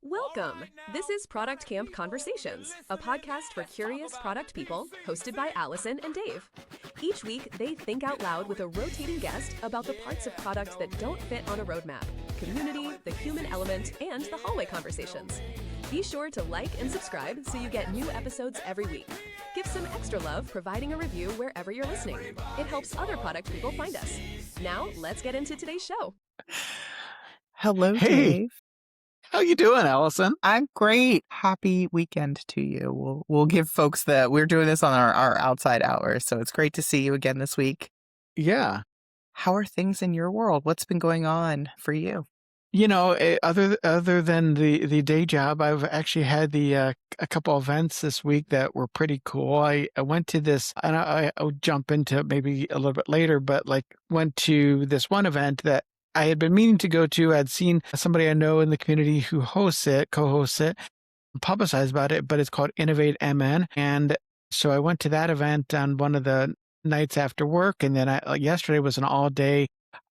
Welcome! This is Product Camp Conversations, a podcast for curious product people hosted by Allison and Dave. Each week, they think out loud with a rotating guest about the parts of product that don't fit on a roadmap, community, the human element, and the hallway conversations. Be sure to like and subscribe so you get new episodes every week. Give some extra love providing a review wherever you're listening. It helps other product people find us. Now, let's get into today's show. Hello, Hey, Dave. how you doing, Allison? I'm great. Happy weekend to you. We'll give folks that we're doing this on our outside hours, so it's great to see you again this week. Yeah. How are things in your world? What's been going on for you? Other than the day job, I've actually had a couple events this week that were pretty cool. I went to this, and I'll jump into it maybe a little bit later, but went to this one event that I had been meaning to go to. I'd seen somebody I know in the community who co-hosts it, publicize about it, but it's called Innovate MN. And so I went to that event on one of the nights after work. And then yesterday was an all-day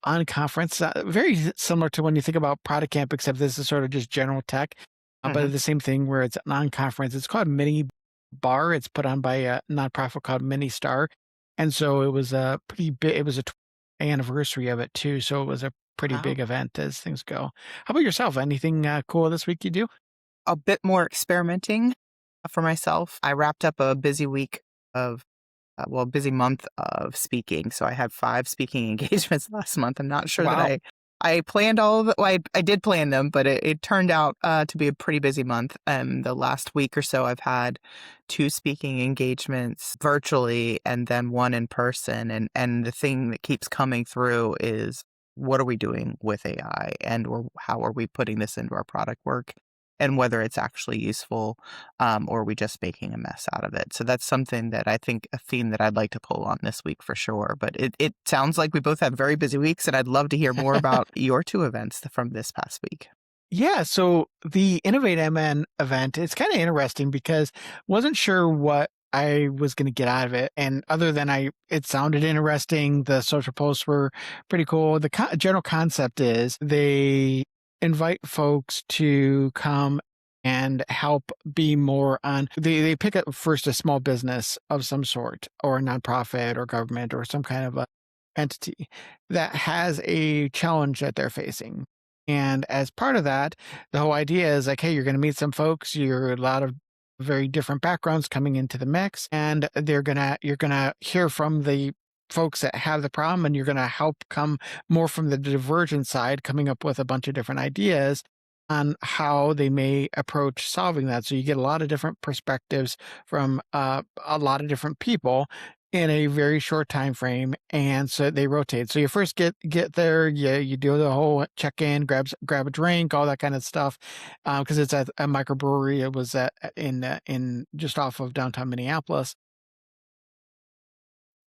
unconference, very similar to when you think about Product Camp, except this is sort of just general tech, but the same thing where it's an unconference. It's called Mini Bar. It's put on by a nonprofit called Mini Star. And so it was a pretty big, it was a anniversary of it too. So it was a pretty Wow. big event as things go. How about yourself? Anything cool this week you do? A bit more experimenting for myself. I wrapped up a busy week of, busy month of speaking. So I had 5 speaking engagements last month. I'm not sure Wow. that I planned all of it. Well, I did plan them, but it turned out to be a pretty busy month. The last week or so, I've had 2 speaking engagements virtually and then 1 in person. And the thing that keeps coming through is, what are we doing with AI, or how are we putting this into our product work, and whether it's actually useful, or are we just making a mess out of it? So that's something that I think a theme that I'd like to pull on this week for sure. But it sounds like we both have very busy weeks, and I'd love to hear more about your 2 events from this past week. Yeah, so the Innovate MN event, it's kind of interesting because wasn't sure what I was going to get out of it. And other than it sounded interesting, the social posts were pretty cool. The general concept is they invite folks to come and help be more on, they pick up first a small business of some sort, or a nonprofit or government or some kind of a entity that has a challenge that they're facing. And as part of that, the whole idea is like, hey, you're going to meet some folks. You're a lot of very different backgrounds coming into the mix, and you're gonna hear from the folks that have the problem, and you're gonna help come more from the divergent side, coming up with a bunch of different ideas on how they may approach solving that. So you get a lot of different perspectives from a lot of different people in a very short time frame, and so they rotate. So you first get there, you do the whole check in, grab a drink, all that kind of stuff, because it's at a microbrewery. It was in just off of downtown Minneapolis.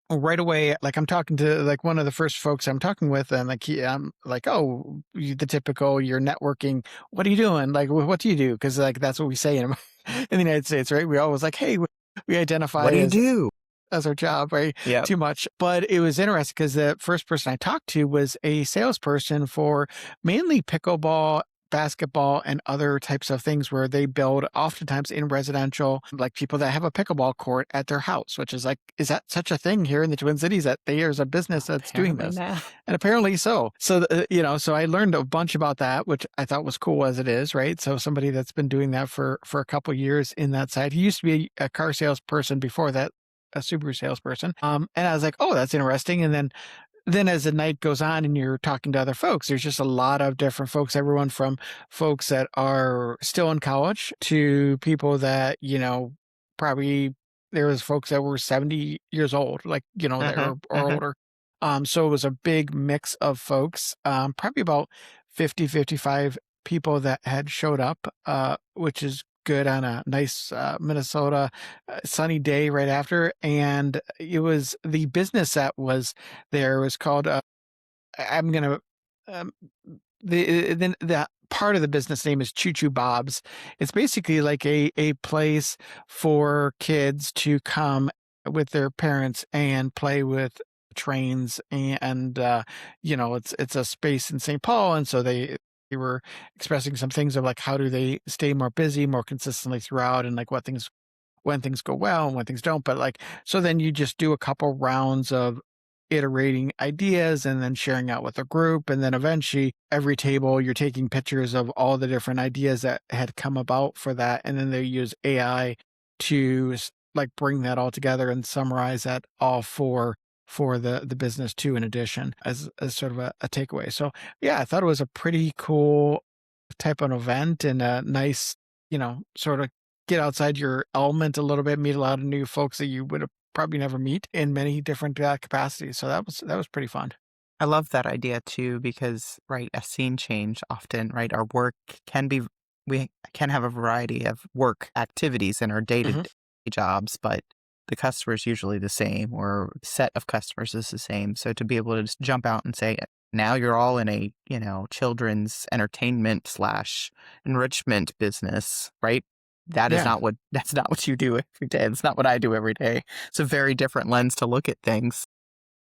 Right away, I'm talking to one of the first folks I'm talking with, and I'm like, oh, the typical, you're networking. What are you doing? What do you do? Because that's what we say in the United States, right? We always hey, we identify What do you do? as our job, right? Yeah. Too much. But it was interesting because the first person I talked to was a salesperson for mainly pickleball, basketball, and other types of things where they build oftentimes in residential, people that have a pickleball court at their house, which is is that such a thing here in the Twin Cities that there's a business that's doing this? And apparently so. So, so I learned a bunch about that, which I thought was cool as it is, right? So somebody that's been doing that for a couple of years in that side. He used to be a car salesperson before that, a Subaru salesperson. And I was like, oh, that's interesting. And then as the night goes on and you're talking to other folks, there's just a lot of different folks, everyone from folks that are still in college to people that, probably there was folks that were 70 years old, that are older. So it was a big mix of folks, probably about 50, 55 people that had showed up, which is good on a nice Minnesota sunny day right after. And it was the business that was there was called I'm gonna the part of the business name is Choo Choo Bob's. It's basically like a place for kids to come with their parents and play with trains, and it's a space in St. Paul, and so they were expressing some things of like how do they stay more busy more consistently throughout, and like what things when things go well and when things don't. But like, so then you just do a couple rounds of iterating ideas and then sharing out with a group. And then eventually every table you're taking pictures of all the different ideas that had come about for that. And then they use AI to like bring that all together and summarize that all for the business too, in addition, as sort of a takeaway. So yeah, I thought it was a pretty cool type of event and a nice, sort of get outside your element a little bit, meet a lot of new folks that you would have probably never meet in many different capacities. So that was pretty fun. I love that idea too because, right, a scene change often, right, our work can be we can have a variety of work activities in our Hmm. day-to-day jobs, but the customer is usually the same or set of customers is the same. So to be able to just jump out and say, now you're all in a, children's entertainment slash enrichment business, right? Yeah. That's not what you do every day. That's not what I do every day. It's a very different lens to look at things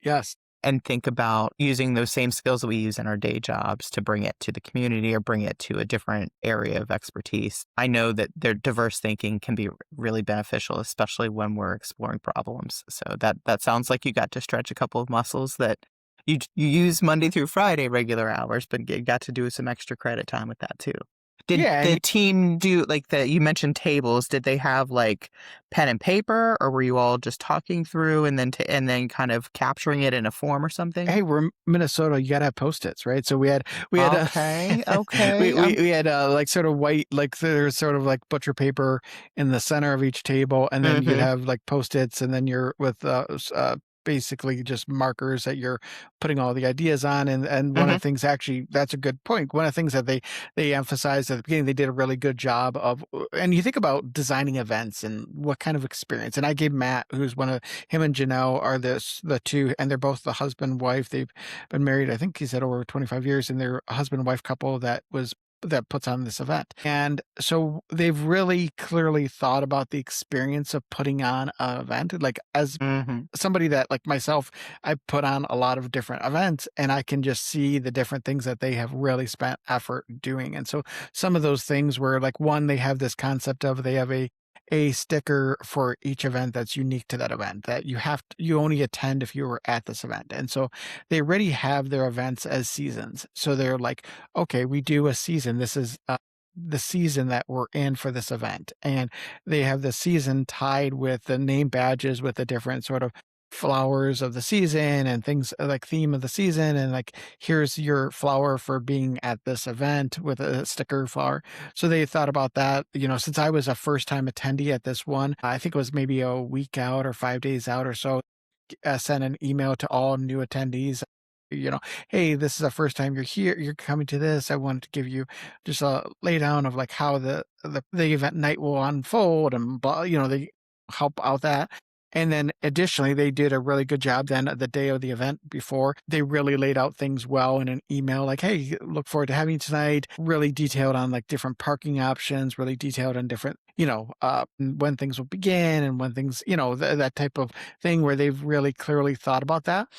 Yes. and think about using those same skills that we use in our day jobs to bring it to the community or bring it to a different area of expertise. I know that their diverse thinking can be really beneficial, especially when we're exploring problems. So that sounds like you got to stretch a couple of muscles that you use Monday through Friday regular hours, but you got to do some extra credit time with that too. Did Yeah. the And team do like you mentioned tables? Did they have like pen and paper, or were you all just talking through and then and then kind of capturing it in a form or something? hey, we're in Minnesota. You gotta have Post-its, right? So we had Okay, okay. we had like sort of white, like there's sort of like butcher paper in the center of each table, and then you'd Mhm, have like Post-its, and then you're with basically just markers that you're putting all the ideas on. And one of mhm, the things, actually, that's a good point. One of the things that they emphasized at the beginning, they did a really good job of. And you think about designing events and what kind of experience. And I gave Matt, who's one of him and Janelle are the two, and they're both the husband and wife. They've been married, I think he said, over 25 years, and they're a husband and wife couple that puts on this event. And so they've really clearly thought about the experience of putting on an event. Like, as mhm. somebody that, like myself, I put on a lot of different events, and I can just see the different things that they have really spent effort doing. And so some of those things were like, one, they have this concept of, they have a sticker for each event that's unique to that event, that you only attend if you were at this event. And so they already have their events as seasons. So they're like, okay, we do a season. This is the season that we're in for this event. And they have the season tied with the name badges with the different sort of flowers of the season and things, like theme of the season. And like, here's your flower for being at this event with a sticker flower. So they thought about that, since I was a first time attendee at this one, I think it was maybe a week out or 5 days out or so, sent an email to all new attendees. You know, hey, this is the first time you're here. You're coming to this. I wanted to give you just a lay down of like how the event night will unfold, and blah, they help out that. And then additionally, they did a really good job then the day of the event before. They really laid out things well in an email, like, hey, look forward to having you tonight. Really detailed on like different parking options, really detailed on different, when things will begin and when things, that type of thing, where they've really clearly thought about that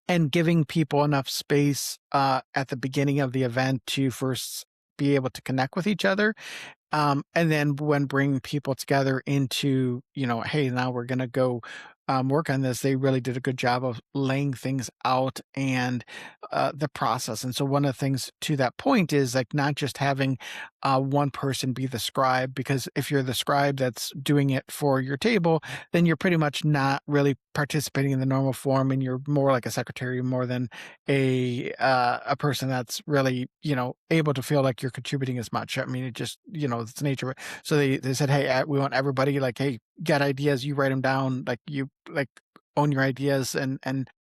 and giving people enough space at the beginning of the event to first be able to connect with each other, and then when bringing people together into, hey, now we're going to go work on this, they really did a good job of laying things out and the process. And so one of the things to that point is like not just having one person be the scribe, because if you're the scribe that's doing it for your table, then you're pretty much not really participating in the normal form, and you're more like a secretary more than a person that's really, able to feel like you're contributing as much. I mean, it just, it's the nature of it. So they said, hey, we want everybody, like, hey, get ideas, you write them down, like you like own your ideas. And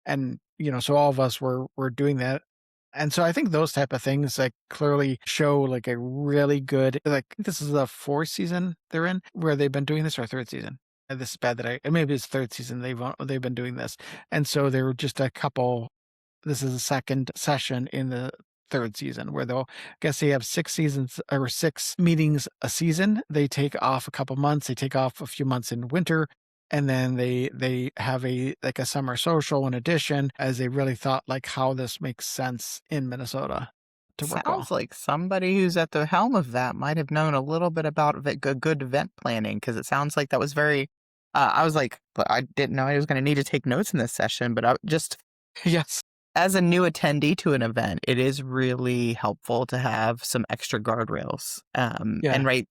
so all of us were doing that. And so I think those type of things like clearly show like a really good, like, this is the fourth season they're in where they've been doing this, or third season. And this is bad that maybe it's third season they've been doing this. And so there were just a couple, this is the second session in the third season, where they'll, I guess they have 6 seasons or 6 meetings a season. They take off a couple months, they take off a few months in winter, and then they have a summer social in addition, as they really thought like how this makes sense in Minnesota. to work well. Sounds like somebody who's at the helm of that might have known a little bit about good event planning, because it sounds like that was very. I was like, "But I didn't know I was going to need to take notes in this session, but I just Yes. as a new attendee to an event, it is really helpful to have some extra guardrails. Yeah. And right,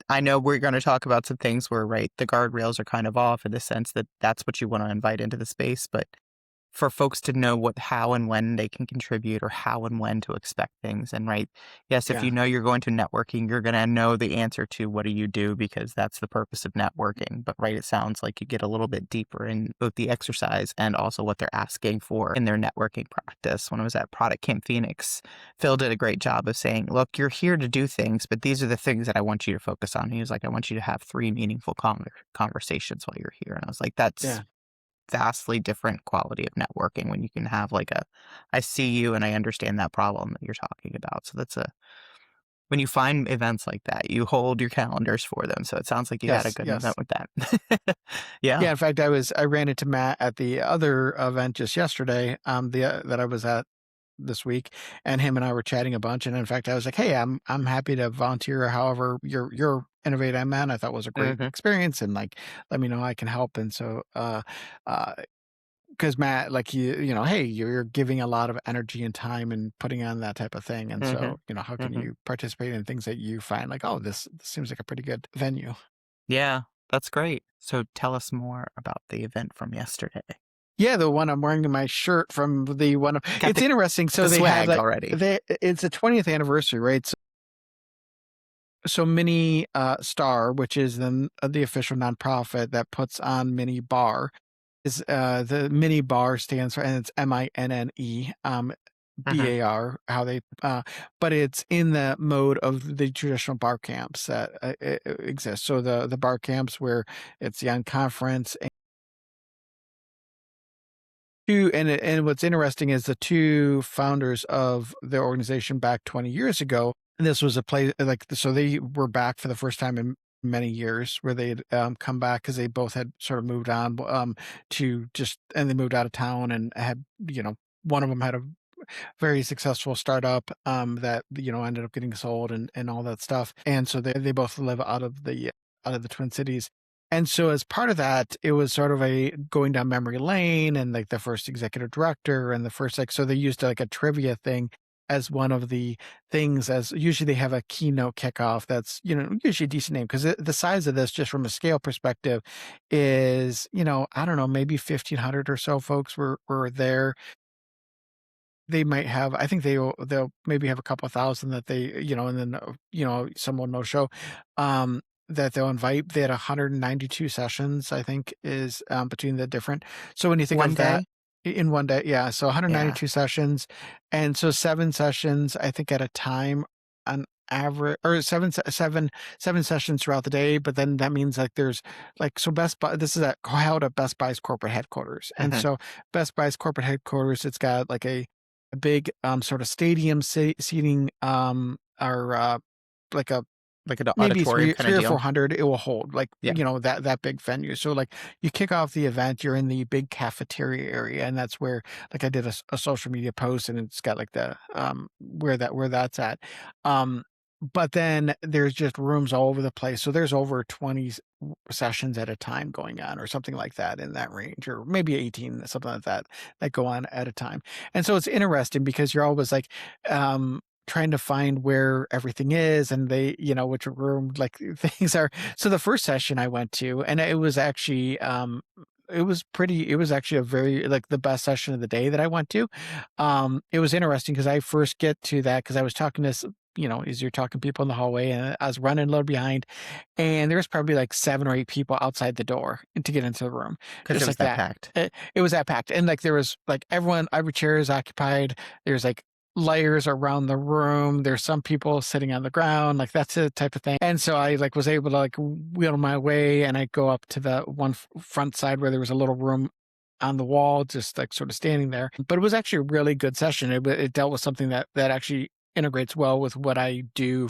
I know we're going to talk about some things where right the guardrails are kind of off in the sense that that's what you want to invite into the space, but for folks to know how and when they can contribute or how and when to expect things. And right, yes, if Yeah. you know you're going to networking, you're going to know the answer to what do you do because that's the purpose of networking. But right, it sounds like you get a little bit deeper in both the exercise and also what they're asking for in their networking practice. When I was at Product Camp Phoenix, Phil did a great job of saying, look, you're here to do things, but these are the things that I want you to focus on. He was like, I want you to have 3 meaningful conversations while you're here. And I was like, that's Yeah. vastly different quality of networking when you can have like I see you and I understand that problem that you're talking about. So when you find events like that, you hold your calendars for them. So it sounds like you had a Yes. good Yes. event with that. Yeah. Yeah. In fact, I ran into Matt at the other event just yesterday, that I was at this week, and him and I were chatting a bunch. And in fact, I was like, "Hey, I'm happy to volunteer. However, your Innovate MN I thought was a great Hmm. experience, and like, let me know I can help." And so, uh, because Matt, like hey, you're giving a lot of energy and time and putting on that type of thing, and Hmm. so how can Hmm. you participate in things that you find like, oh, this seems like a pretty good venue. Yeah, that's great. So tell us more about the event from yesterday. Yeah, the one I'm wearing in my shirt from the one. Got It's the interesting. got So the they have swag like already. it's the 20th anniversary, right? So Mini Star, which is the official nonprofit that puts on Mini Bar, is the Mini Bar stands for, and it's MINNE, Hmm. BAR, how they but it's in the mode of the traditional bar camps that exist. So the bar camps where it's the unconference. And what's interesting is the two founders of the organization back 20 years ago, and this was a place like, so they were back for the first time in many years where they'd come back because they both had sort of moved on and they moved out of town and had, one of them had a very successful startup that ended up getting sold and all that stuff. And so they both live out of the Twin Cities. And so as part of that, it was sort of a going down memory lane and like the first executive director and the first so they used like a trivia thing as one of the things. As usually they have a keynote kickoff that's usually a decent name, because the size of this, just from a scale perspective, is I don't know, maybe 1,500 or so folks were there. They might have, I think they'll maybe have a couple of thousand that they, and then, someone no show, that they'll invite. They had 192 sessions, I think, is between the different. So when you think One of that day. in one day, yeah. So Yeah. 192 sessions. And so 7 sessions, I think, at a time on average, or seven sessions throughout the day. But then that means like there's like, so Best Buy, this is held at Best Buy's corporate headquarters. And Hmm. so Best Buy's corporate headquarters, it's got like a big sort of stadium seating, or like a Like an maybe auditorium kind three of or deal. 400 it will hold, like Yeah. that big venue. So like you kick off the event, you're in the big cafeteria area, and that's where, like, I did a social media post, and it's got like the where that's at. um but then there's just rooms all over the place, so there's over 20 sessions at a time going on, or something like that, in that range, or maybe 18, something like that go on at a time. And so it's interesting because you're always like trying to find where everything is, and they, which room, like, things are. So the first session I went to, and it was actually it was actually a very, like, the best session of the day that I went to. It was interesting because I first get to that because I was talking to as you're talking to people in the hallway, and I was running a little behind, and there's probably like 7 or 8 people outside the door to get into the room, Because it just was like that that. packed. It was that packed, and like there was like every chair is occupied. There's like layers around the room. There's some people sitting on the ground, like that's the type of thing. And so I like was able to like wheel my way, and I go up to the one front side where there was a little room on the wall, just like sort of standing there. But it was actually a really good session. It dealt with something that actually integrates well with what I do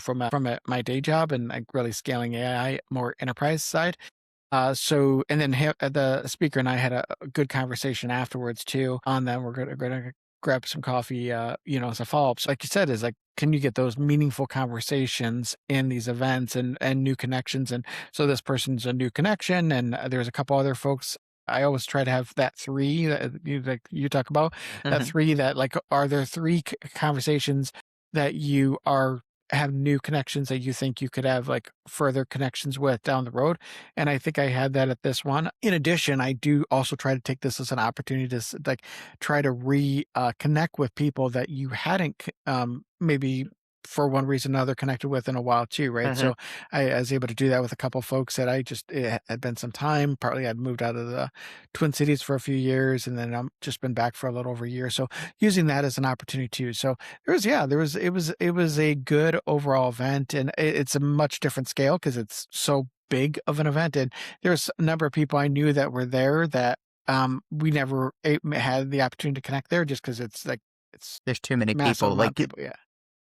my day job, and like really scaling AI, more enterprise side. And then the speaker and I had a good conversation afterwards too on that. We're going to grab some coffee, as a follow-up. So like you said, is like, can you get those meaningful conversations in these events and new connections? And so this person's a new connection, and there's a couple other folks. I always try to have that three that you talk about, that Mhm. three that like, are there three conversations that you are have new connections that you think you could have like further connections with down the road? And I think I had that at this one. In addition, I do also try to take this as an opportunity to like try to connect with people that you hadn't maybe for one reason or another connected with in a while too, right? Mhm. So I was able to do that with a couple folks that it had been some time. Partly I'd moved out of the Twin Cities for a few years, and then I'm just been back for a little over a year. So using that as an opportunity too. So it was a good overall event, and it's a much different scale because it's so big of an event. And there's a number of people I knew that were there that we never had the opportunity to connect there just because it's like it's There's too many massive people. amount of Like, people. Yeah.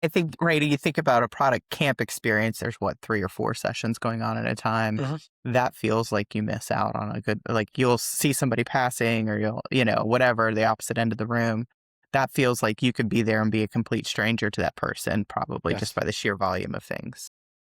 I think, right, you think about a product camp experience, there's what, 3 or 4 sessions going on at a time. Mhm. That feels like you miss out on a good, like, you'll see somebody passing or you'll, whatever, the opposite end of the room. That feels like you could be there and be a complete stranger to that person, probably just Yes. by the sheer volume of things.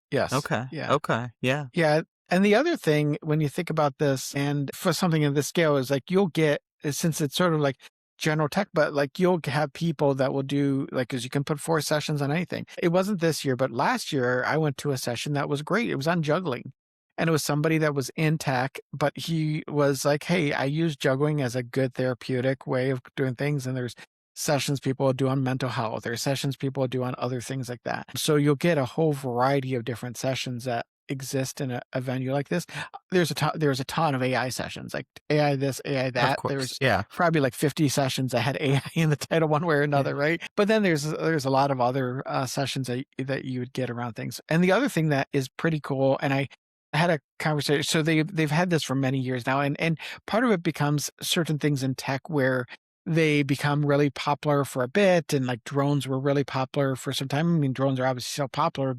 Yes. Okay. Yeah. Okay. Yeah. Yeah. And the other thing, when you think about this, and for something of this scale, is like you'll get, since it's sort of like general tech, but like you'll have people that will do, like, because you can put 4 sessions on anything. It wasn't this year, but last year I went to a session that was great. It was on juggling. And it was somebody that was in tech, but he was like, hey, I use juggling as a good therapeutic way of doing things. And there's sessions people will do on mental health. There's sessions people will do on other things like that. So you'll get a whole variety of different sessions that exist in a venue like this. There's a ton of AI sessions, like AI this, AI Of that. course. There's Yeah. probably like 50 sessions that had AI in the title one way or Yeah. another, right? But then there's a lot of other sessions that you would get around things. And the other thing that is pretty cool, and I had a conversation. So they've had this for many years now, and part of it becomes certain things in tech where they become really popular for a bit, and like drones were really popular for some time. I mean, drones are obviously so popular,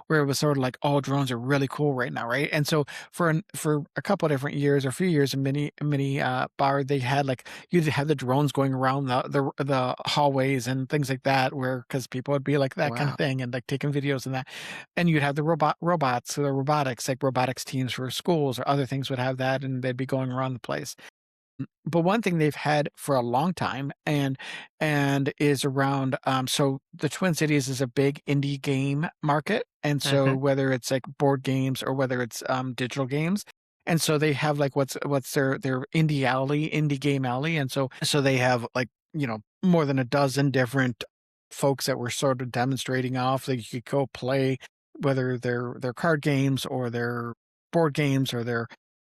where it was sort of like, oh, drones are really cool right now, right? And so for a couple of different years or a few years in many bar, they had like, you'd have the drones going around the hallways and things like that, where because people would be like that kind of Wow. thing and like taking videos and that. And you'd have the robots, or the robotics, like robotics teams for schools or other things would have that, and they'd be going around the place. But one thing they've had for a long time, and is around, so the Twin Cities is a big indie game market, and so Hmm. whether it's like board games or whether it's digital games, and so they have like what's their indie game alley, and so they have like, more than a dozen different folks that were sort of demonstrating off that you could go play, whether they're card games or they're board games or they're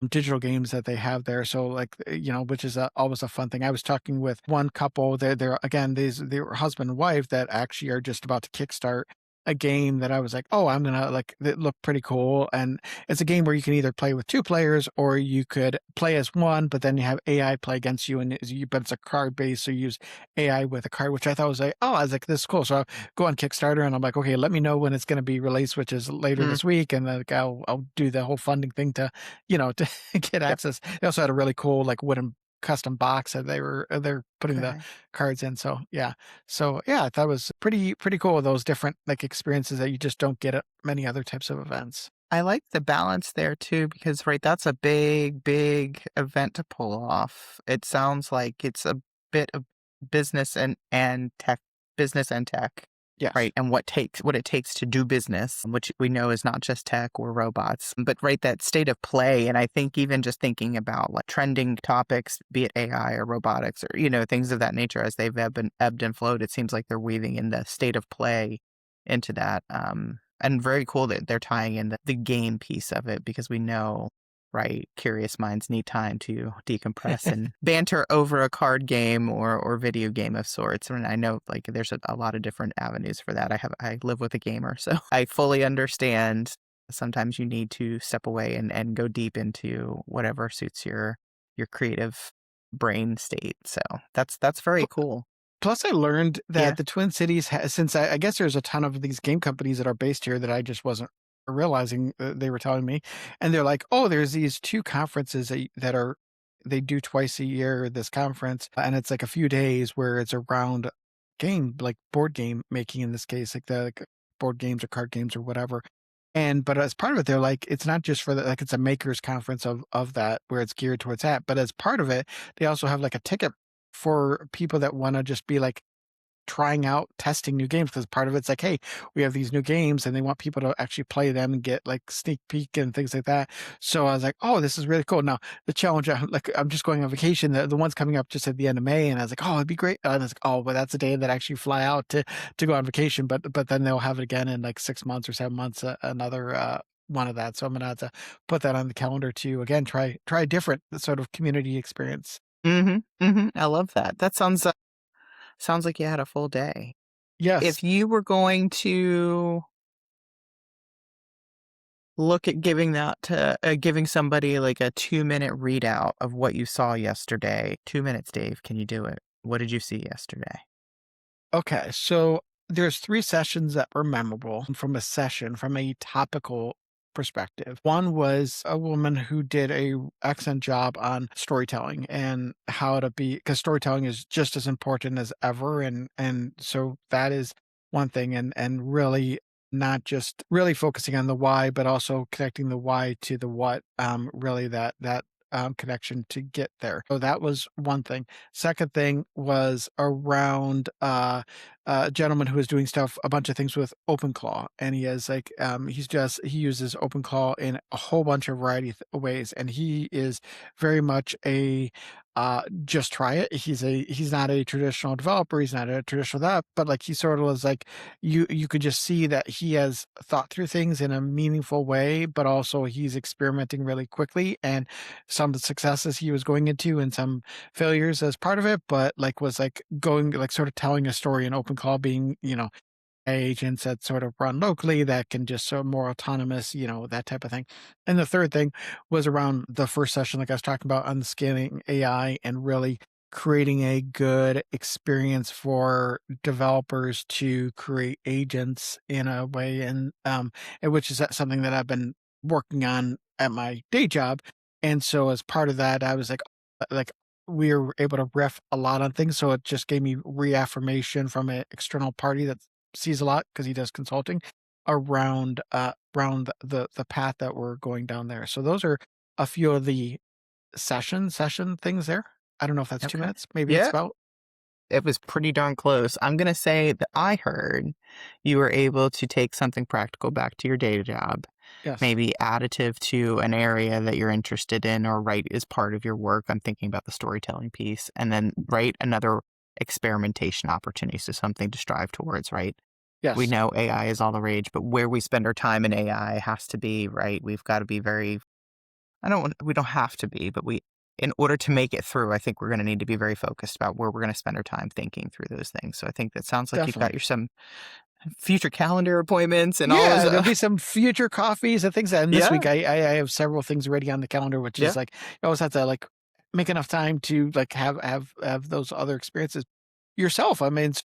digital games that they have there. So like, which is always a fun thing. I was talking with one couple. They're again, they're husband and wife that actually are just about to kickstart a game that I was like, oh, I'm gonna like, that look pretty cool. And it's a game where you can either play with 2 players or you could play as one, but then you have AI play against you, but it's a card based, so you use AI with a card, which I thought was like, oh, I was like, this is cool. So I go on Kickstarter and I'm like, okay, let me know when it's going to be released, which is later Mm. this week, and then like, I'll do the whole funding thing to to get Yep. access. They also had a really cool like wooden custom box that they're putting the Okay. cards in. So yeah, I thought it was pretty cool, those different like experiences that you just don't get at many other types of events. I like the balance there too, because right, that's a big, big event to pull off. It sounds like it's a bit of business and tech, business and tech, Yes. right? And what it takes to do business, which we know is not just tech or robots, but right, that state of play. And I think even just thinking about like trending topics, be it AI or robotics or things of that nature, as they've ebbed and flowed, it seems like they're weaving in the state of play into that. And very cool that they're tying in the game piece of it, because we know, right, curious minds need time to decompress and banter over a card game or video game of sorts. And I know like there's a lot of different avenues for that. I live with a gamer, so I fully understand. Sometimes you need to step away and go deep into whatever suits your creative brain state. So that's very cool. Plus, I learned Yeah. that the Twin Cities has, since I guess there's a ton of these game companies that are based here that I just wasn't realizing, they were telling me, and they're like, oh, there's these 2 conferences that are they do twice a year, this conference, and it's like a few days where it's around game, like board game making in this case, like the like board games or card games or whatever. And but as part of it, they're like, it's not just for the like it's a makers conference of that where it's geared towards that. But as part of it, they also have like a ticket for people that want to just be like trying out testing new games, because part of it's like, hey, we have these new games and they want people to actually play them and get like sneak peek and things like that. So I was like, oh, this is really cool. Now the challenge, I'm just going on vacation, the one's coming up just at the end of May, and I was like, oh, it'd be great. And I was like, oh, but that's the day that I actually fly out to go on vacation, but then they'll have it again in like 6 months or 7 months, another one of that. So I'm gonna have to put that on the calendar to again try a different sort of community experience. I love that. That sounds like you had a full day. Yes. If you were going to look at giving that to giving somebody like a 2-minute readout of what you saw yesterday. 2 minutes, Dave. Can you do it? What did you see yesterday? Okay, so there's 3 sessions that were memorable from a session from a topical perspective. One was a woman who did a excellent job on storytelling and how to be, because storytelling is just as important as ever, and so that is one thing, and really not just really focusing on the why, but also connecting the why to the what, really that connection to get there. So that was one thing. Second thing was around a gentleman who is doing stuff, a bunch of things with OpenClaw, and he has like he uses OpenClaw in a whole bunch of variety of ways, and he is very much a just try it. He's not a traditional developer, he's not a traditional that, but like he sort of was like you could just see that he has thought through things in a meaningful way, but also he's experimenting really quickly, and some of the successes he was going into and some failures as part of it, but like was like going like sort of telling a story in open call being, agents that sort of run locally that can just so more autonomous, that type of thing. And the third thing was around the first session, like I was talking about on scaling AI and really creating a good experience for developers to create agents in a way, and which is something that I've been working on at my day job. And so as part of that, I was like we were able to riff a lot on things. So it just gave me reaffirmation from an external party that sees a lot because he does consulting around the path that we're going down there. So those are a few of the session things there. I don't know if that's 2 Okay. minutes. Maybe it's Yeah, about. it was pretty darn close. I'm going to say that I heard you were able to take something practical back to your day job, Yes. maybe additive to an area that you're interested in or right as part of your work. I'm thinking about the storytelling piece, and then right another experimentation opportunity. So something to strive towards, right? We Yes. know AI is all the rage, but where we spend our time in AI has to be, right? We've got to be very, we don't have to be, but in order to make it through, I think we're going to need to be very focused about where we're going to spend our time thinking through those things. So I think that sounds like you've got Definitely. some future calendar appointments and all Yeah, this. there'll be some future coffees and things. And this Yeah. week, I have several things already on the calendar, which Yeah. is like you always have to like make enough time to like have those other experiences yourself. I mean, it's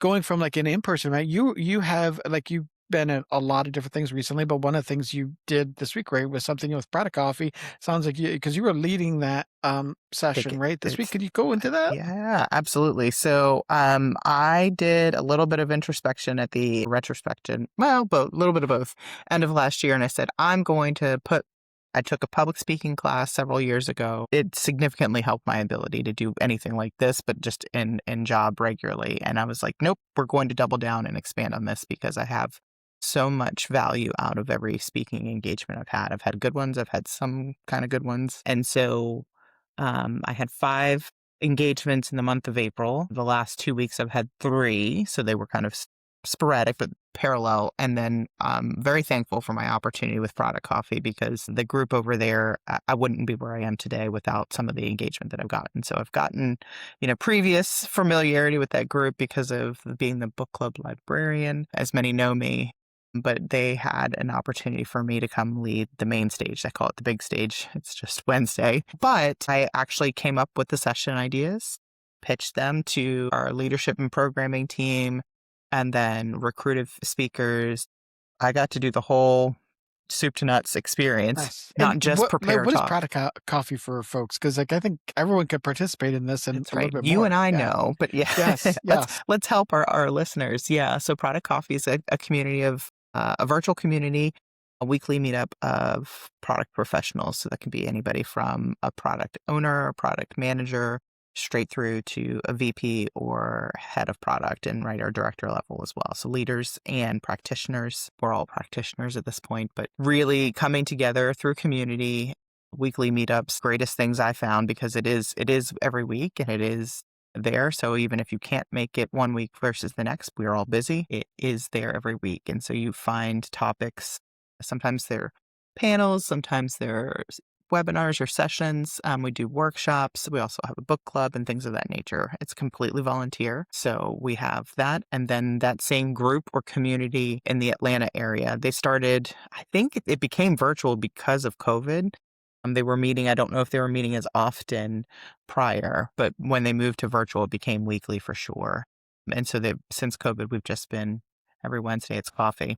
going from like an in person, right? You have like you've been at a lot of different things recently, but one of the things you did this week, right, was something with product coffee. Sounds like you because you were leading that Think session right this week. it's Could you go into that? Yeah, absolutely. So, I did a little bit of introspection at the retrospection, well, both, a little bit of both, end of last year, and I said, I took a public speaking class several years ago. It significantly helped my ability to do anything like this, but just in job regularly. And I was like, nope, we're going to double down and expand on this because I have so much value out of every speaking engagement I've had. I've had good ones, I've had some kind of good ones. And so I had 5 engagements in the month of April. The last 2 weeks, I've had 3, so they were kind of sporadic but parallel. And then very thankful for my opportunity with Product Coffee because the group over there, I wouldn't be where I am today without some of the engagement that I've gotten. So I've gotten, previous familiarity with that group because of being the book club librarian, as many know me. But they had an opportunity for me to come lead the main stage. I call it the big stage. It's just Wednesday. But I actually came up with the session ideas, pitched them to our leadership and programming team, and then recruited speakers. I got to do the whole soup to nuts experience, Nice. not And just prepare what is talk. product coffee for folks? Because like I think everyone could participate in this and That's a little right. bit You and more. I Yeah. know, but yeah, Yes. Yes. let's help our listeners. Yeah. So Product Coffee is a community of a virtual community, a weekly meetup of product professionals. So that can be anybody from a product owner, a product manager, straight through to a VP or head of product and right our director level as well. So leaders and practitioners. We're all practitioners at this point, but really coming together through community, weekly meetups, greatest things I found because it is every week and it is there. So even if you can't make it one week versus the next, we're all busy. It is there every week. And so you find topics. Sometimes they're panels, sometimes they're webinars or sessions. We do workshops. We also have a book club and things of that nature. It's completely volunteer. So we have that. And then that same group or community in the Atlanta area, they started, I think it became virtual because of COVID. They were meeting, I don't know if they were meeting as often prior, but when they moved to virtual, it became weekly for sure. And so since COVID, we've just been every Wednesday, it's coffee.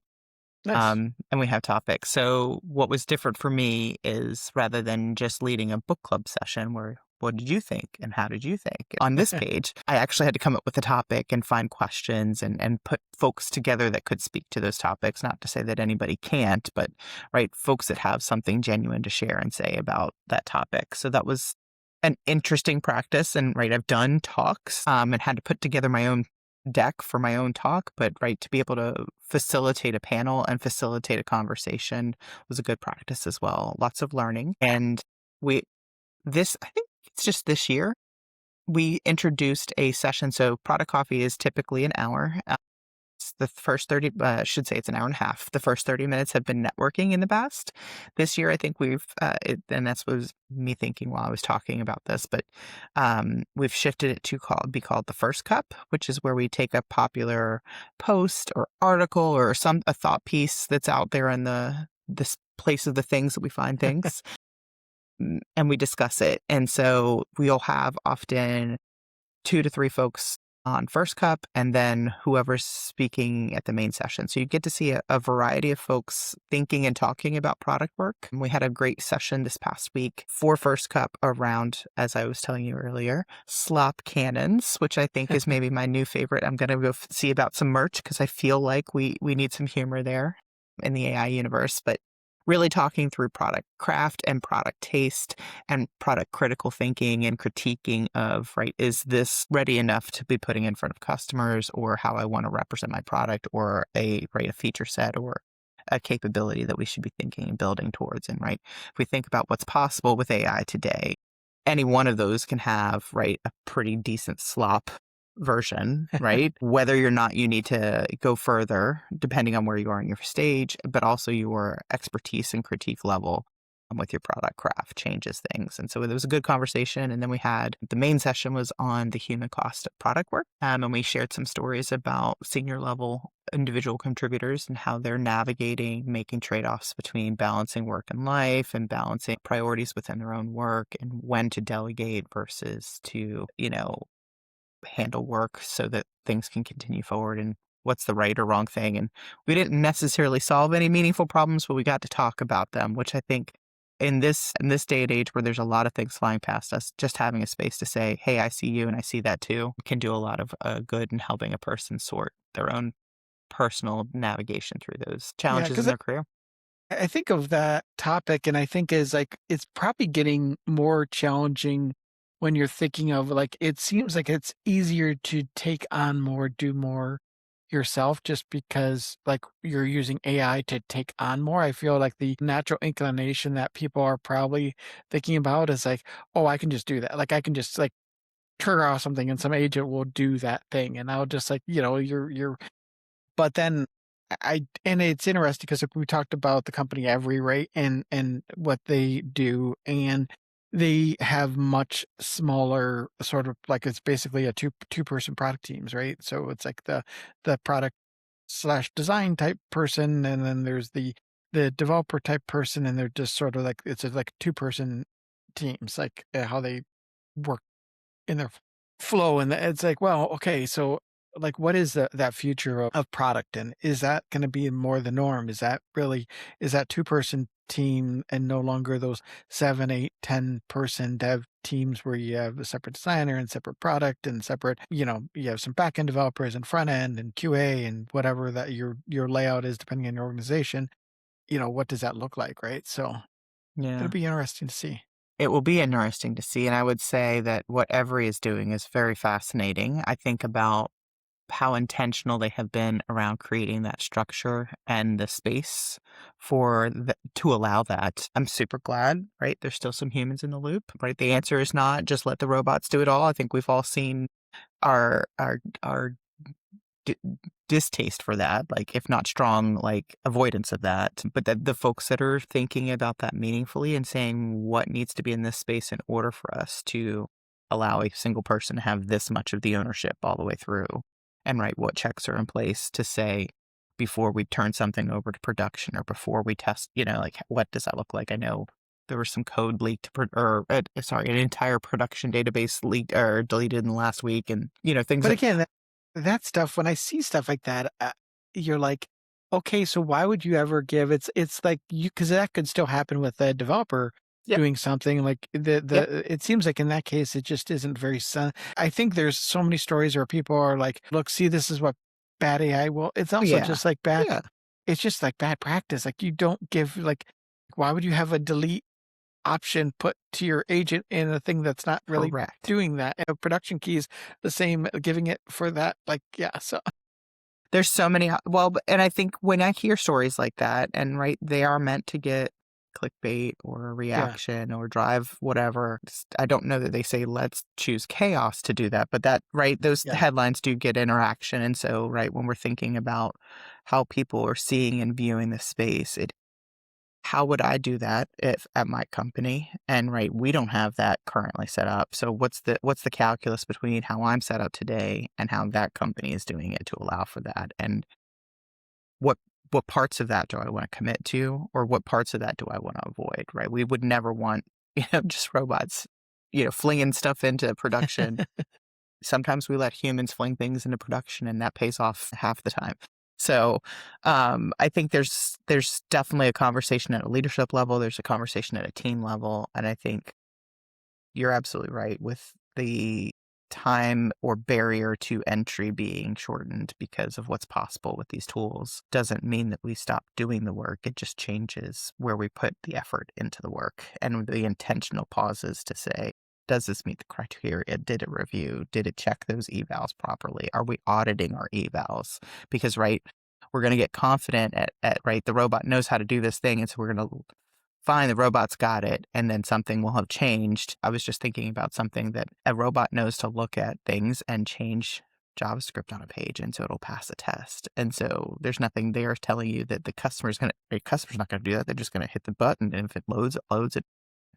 Nice. And we have topics. So what was different for me is rather than just leading a book club session where what did you think and how did you think? On this page, I actually had to come up with a topic and find questions and put folks together that could speak to those topics. Not to say that anybody can't, but right, folks that have something genuine to share and say about that topic. So that was an interesting practice. And right, I've done talks and had to put together my own deck for my own talk, but right, to be able to facilitate a panel and facilitate a conversation was a good practice as well. Lots of learning. And I think it's just this year, we introduced a session. So product coffee is typically an hour. It's the first 30, I should say it's an hour and a half. The first 30 minutes have been networking in the past. This year, I think and that's what was me thinking while I was talking about this, but we've shifted it to be called the first cup, which is where we take a popular post or article or a thought piece that's out there in this place of the things that we find things, and we discuss it. And so we'll have often 2 to 3 folks on first cup and then whoever's speaking at the main session. So you get to see a variety of folks thinking and talking about product work. And we had a great session this past week for first cup around, as I was telling you earlier, slop cannons, which I think is maybe my new favorite. I'm going to go see about some merch because I feel like we need some humor there in the AI universe. But really talking through product craft and product taste and product critical thinking and critiquing of, right, is this ready enough to be putting in front of customers or how I want to represent my product or a feature set or a capability that we should be thinking and building towards. And right, if we think about what's possible with AI today, any one of those can have, right, a pretty decent slop version, right? Whether or not you need to go further, depending on where you are in your stage, but also your expertise and critique level with your product craft changes things. And so it was a good conversation. And then we had the main session was on the human cost of product work. And we shared some stories about senior level individual contributors and how they're navigating, making trade-offs between balancing work and life and balancing priorities within their own work and when to delegate versus to, handle work so that things can continue forward and what's the right or wrong thing. And we didn't necessarily solve any meaningful problems, but we got to talk about them, which I think in this day and age where there's a lot of things flying past us, just having a space to say, hey, I see you and I see that too, can do a lot of good in helping a person sort their own personal navigation through those Yeah, challenges in because their career. I think of that topic and I think is like it's probably getting more challenging when you're thinking of like it seems like it's easier to take on more, do more yourself just because like you're using AI to take on more. I feel like the natural inclination that people are probably thinking about is like, oh, I can just do that. Like I can just like trigger off something and some agent will do that thing. And I'll just like, you're but then and it's interesting because we talked about the company Every, right? And what they do. And they have much smaller sort of like it's basically a two-person product teams, right? So it's like the product slash design type person, and then there's the developer type person, and they're just sort of like it's like 2-person teams, like how they work in their flow. And it's like, well, okay, so like what is that future of product, and is that going to be more the norm? Is that 2-person team and no longer those 7, 8, 10-person dev teams where you have a separate designer and separate product and separate, you have some back end developers and front end and QA and whatever that your layout is depending on your organization. What does that look like, right? So it'll Yeah. be interesting to see. It will be interesting to see. And I would say that what Every is doing is very fascinating. I think about how intentional they have been around creating that structure and the space to allow that. I'm super glad, right? There's still some humans in the loop, right? The answer is not just let the robots do it all. I think we've all seen our d- distaste for that, like if not strong, like avoidance of that. But the folks that are thinking about that meaningfully and saying what needs to be in this space in order for us to allow a single person to have this much of the ownership all the way through, and right, what checks are in place to say before we turn something over to production or before we test, like what does that look like? I know there was some code leaked an entire production database leaked or deleted in the last week, and things But that, again, that stuff, when I see stuff like that, you're like, okay, so why would you ever give it's like because that could still happen with a developer yep, doing something like yep, it seems like in that case it just isn't very I think there's so many stories where people are like, look, see, this is what bad AI will. It's oh also yeah, just like bad. yeah, It's just like bad practice. Like you don't give like, why would you have a delete option put to your agent in a thing that's not really correct. doing that? And production keys, the same, giving it for that. Like, yeah. So There's so many, and I think when I hear stories like that, and right, they are meant to get clickbait or a yeah, reaction or drive whatever. I don't know that they say let's choose chaos to do that, but that, right, those yeah. headlines do get interaction. And so, right, when we're thinking about how people are seeing and viewing the space, how would I do that if at my company? And right, we don't have that currently set up. So what's the calculus between how I'm set up today and how that company is doing it to allow for that? And what what parts of that do I want to commit to, or what parts of that do I want to avoid? Right? We would never want just robots flinging stuff into production. Sometimes we let humans fling things into production, and that pays off half the time. So I think there's definitely a conversation at a leadership level. There's a conversation at a team level, and I think you're absolutely right with the time or barrier to entry being shortened because of what's possible with these tools doesn't mean that we stop doing the work. It just changes where we put the effort into the work and the intentional pauses to say, does this meet the criteria? Did it review? Did it check those evals properly? Are we auditing our evals? Because, right, we're going to get confident at, right, the robot knows how to do this thing. And so we're going to fine, the robot's got it, and then something will have changed. I was just thinking about something that a robot knows to look at things and change JavaScript on a page, and so it'll pass a test. And so there's nothing there telling you that the customer's not going to do that. They're just going to hit the button, and if it loads, it loads. It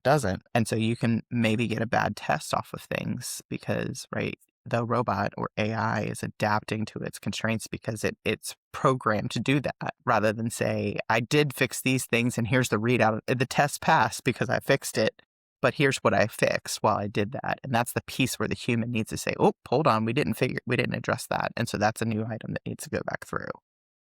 doesn't. And so you can maybe get a bad test off of things because, right, the robot or AI is adapting to its constraints because it's programmed to do that rather than say, I did fix these things and here's the readout. The test passed because I fixed it, but here's what I fixed while I did that. And that's the piece where the human needs to say, oh, hold on, we didn't address that. And so that's a new item that needs to go back through.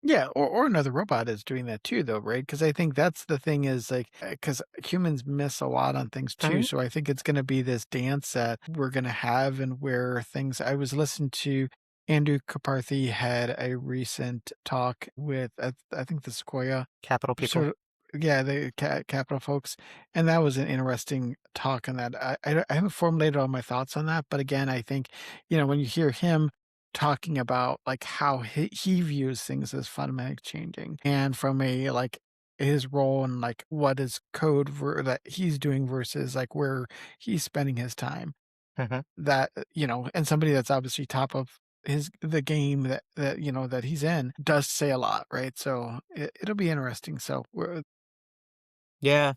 Yeah, or another robot is doing that too, though, right? Because I think that's the thing is like, because humans miss a lot on things too. Right. So I think it's going to be this dance that we're going to have, and where things. I was listening to Andrew Karpathy had a recent talk with I think the Sequoia Capital sort people. of, yeah, the capital folks, and that was an interesting talk on that. I haven't formulated all my thoughts on that, but again, I think when you hear him talking about like how he views things as fundamentally changing, and from a like his role and like what is code that he's doing versus like where he's spending his time, Mhm. that and somebody that's obviously top of the game that he's in, does say a lot, right? So it'll be interesting. So Yeah.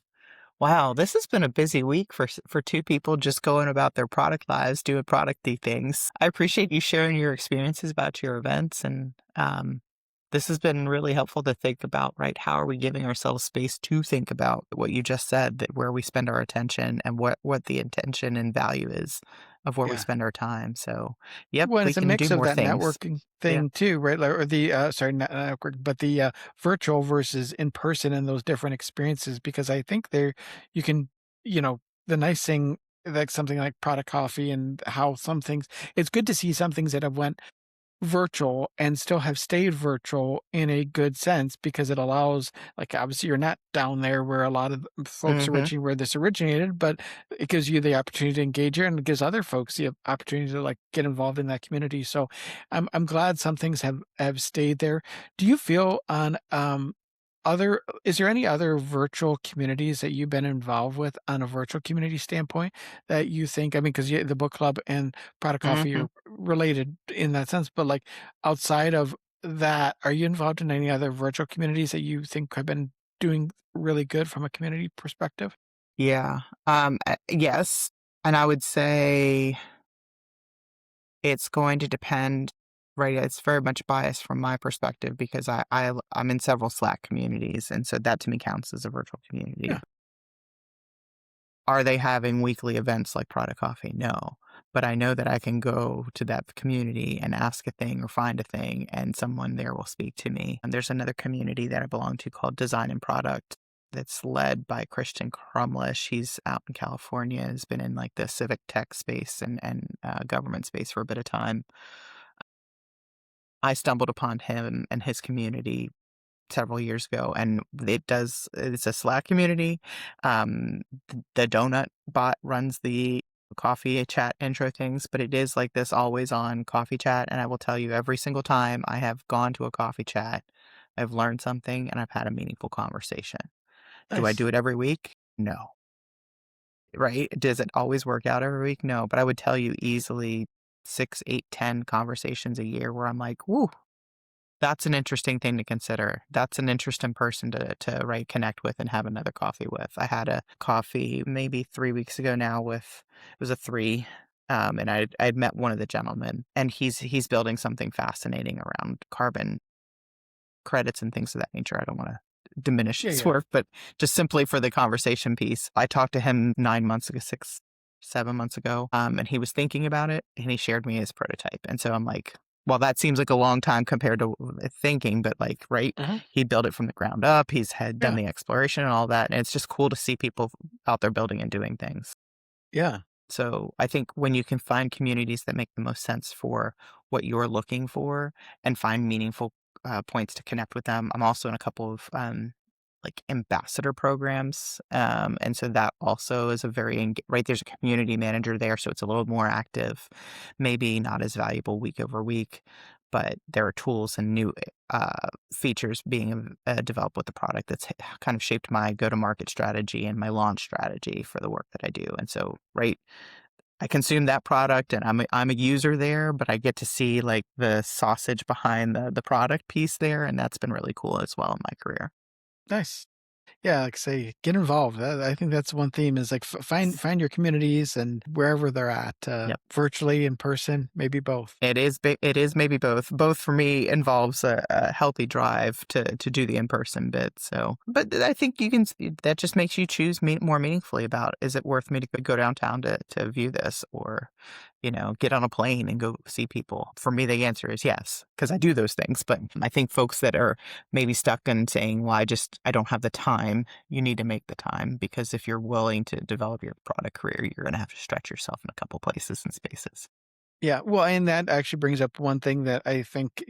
Wow, this has been a busy week for two people just going about their product lives, doing producty things. I appreciate you sharing your experiences about your events and This has been really helpful to think about, right? How are we giving ourselves space to think about what you just said, that where we spend our attention and what the intention and value is of where we Yeah. spend our time. So, yep, Well, we it's a can do mix of more that things. networking Yeah. thing too, right? Like, or the sorry, not networking, but the virtual versus in person and those different experiences. Because I think there, you can, you know, the nice thing, like something like product coffee and how some things, it's good to see some things that have went virtual and still have stayed virtual in a good sense because it allows, like, obviously you're not down there where a lot of folks Hmm. originally where this originated, but it gives you the opportunity to engage here and it gives other folks the opportunity to like get involved in that community. So I'm glad some things have stayed there. Do you feel on other is there any other virtual communities that you've been involved with on a virtual community standpoint that you think, I mean, because the book club and product coffee Hmm. are related in that sense, but like outside of that, are you involved in any other virtual communities that you think have been doing really good from a community perspective? Yeah. Yes. And I would say it's going to depend, right? It's very much biased from my perspective because I'm in several Slack communities. And so that to me counts as a virtual community. Yeah. Are they having weekly events like Product Coffee? No. But I know that I can go to that community and ask a thing or find a thing, and someone there will speak to me. And there's another community that I belong to called Design and Product that's led by Christian Crumlish. He's out in California, has been in like the civic tech space and government space for a bit of time. I stumbled upon him and his community several years ago, and it's a Slack community. The donut bot runs the coffee chat intro things, but it is like this always on coffee chat. And I will tell you, every single time I have gone to a coffee chat, I've learned something and I've had a meaningful conversation. Do I Nice. do it every week? No. Right? Does it always work out every week? No. But I would tell you easily 6, 8, 10 conversations a year where I'm like, woo, that's an interesting thing to consider. That's an interesting person to right, connect with and have another coffee with. I had a coffee maybe 3 weeks ago now with it was a 3, and I'd met one of the gentlemen, and he's building something fascinating around carbon credits and things of that nature. I don't wanna diminish Yeah, his yeah. work, but just simply for the conversation piece. I talked to him 9 months ago, 6, 7 months ago, and he was thinking about it, and he shared me his prototype, and so I'm like, well, that seems like a long time compared to thinking, but, like, right? Uh-huh. He built it from the ground up, he's had done Yeah. the exploration and all that, and it's just cool to see people out there building and doing things. Yeah. So I think when you can find communities that make the most sense for what you're looking for and find meaningful points to connect with them. I'm also in a couple of like ambassador programs. And so that also is a right. There's a community manager there. So it's a little more active, maybe not as valuable week over week, but there are tools and new features being developed with the product that's kind of shaped my go-to-market strategy and my launch strategy for the work that I do. And so, right, I consume that product and I'm a user there, but I get to see like the sausage behind the product piece there, and that's been really cool as well in my career. Nice. Yeah, like I say, get involved. I think that's one theme is like find your communities and wherever they're at, Yep. virtually, in person, maybe both. It is maybe both. Both for me involves a healthy drive to do the in-person bit. So, but I think that just makes you choose more meaningfully about, is it worth me to go downtown to view this, or get on a plane and go see people? For me, the answer is yes, because I do those things. But I think folks that are maybe stuck in saying, well, I don't have the time, you need to make the time, because if you're willing to develop your product career, you're going to have to stretch yourself in a couple places and spaces. Yeah, well, and that actually brings up one thing that I think,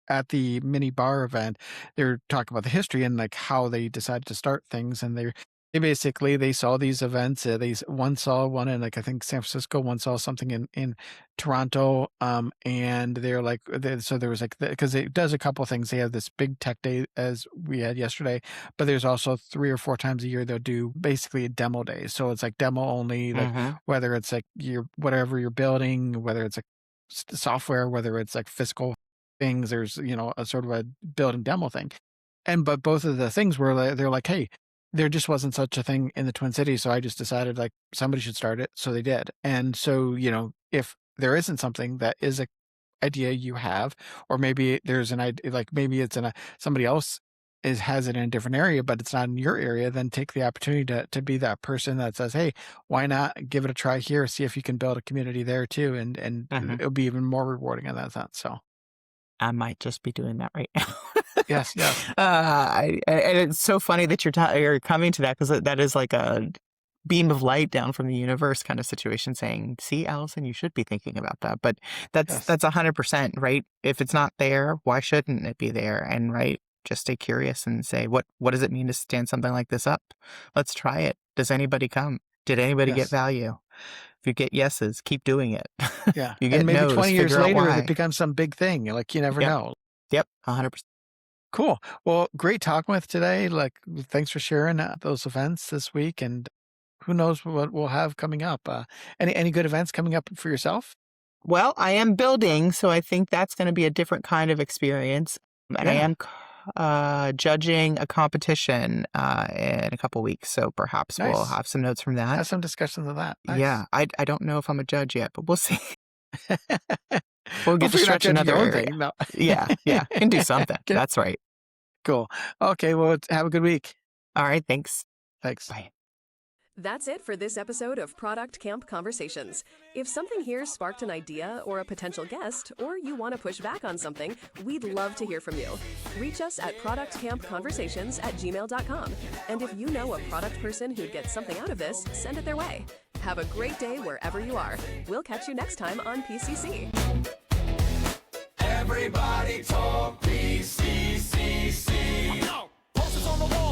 at the mini bar event, they're talking about the history and like how they decided to start things. And they basically, they saw these events. One saw one in like, I think San Francisco, one saw something in Toronto. And they're like, so there was like, because it does a couple things. They have this big tech day as we had yesterday, but there's also 3 or 4 times a year they'll do basically a demo day. So it's like demo only, like Hmm. whether it's like whatever you're building, whether it's like software, whether it's like physical things, there's, a sort of a building demo thing. But both of the things were like, they're like, hey, there just wasn't such a thing in the Twin Cities. So I just decided like somebody should start it. So they did. And so, if there isn't something that is idea you have, or maybe there's an idea, like maybe it's in somebody else has it in a different area, but it's not in your area, then take the opportunity to be that person that says, hey, why not give it a try here, see if you can build a community there too, and it'll be even more rewarding in that sense. So I might just be doing that right now. yes. And it's so funny that you're coming to that, because that is like a beam of light down from the universe kind of situation, saying, see, Allison, you should be thinking about that. But that's 100%, right? If it's not there, why shouldn't it be there? And right, just stay curious and say, what does it mean to stand something like this up? Let's try it. Does anybody come? Did anybody get value? If you get yeses, keep doing it. Yeah. You get and maybe no's, 20 years figure out later, why. it becomes some big thing. Like, you never know. Yep. 100%. Cool. Well, great talking with today. Like, thanks for sharing those events this week, and who knows what we'll have coming up. Any good events coming up for yourself? Well, I am building, so I think that's going to be a different kind of experience. And I am judging a competition in a couple weeks, so perhaps we'll have some notes from that. Have some discussions of that. Nice. Yeah, I don't know if I'm a judge yet, but we'll see. We'll get to stretch another area. Thing. No. Yeah, can do something. That's right. Cool. Okay, well, have a good week. All right, thanks. Bye. That's it for this episode of Product Camp Conversations. If something here sparked an idea or a potential guest, or you want to push back on something, we'd love to hear from you. Reach us at productcampconversations@gmail.com. And if you know a product person who'd get something out of this, send it their way. Have a great day wherever you are. We'll catch you next time on PCC. Everybody talk PCCC. Posters on the wall.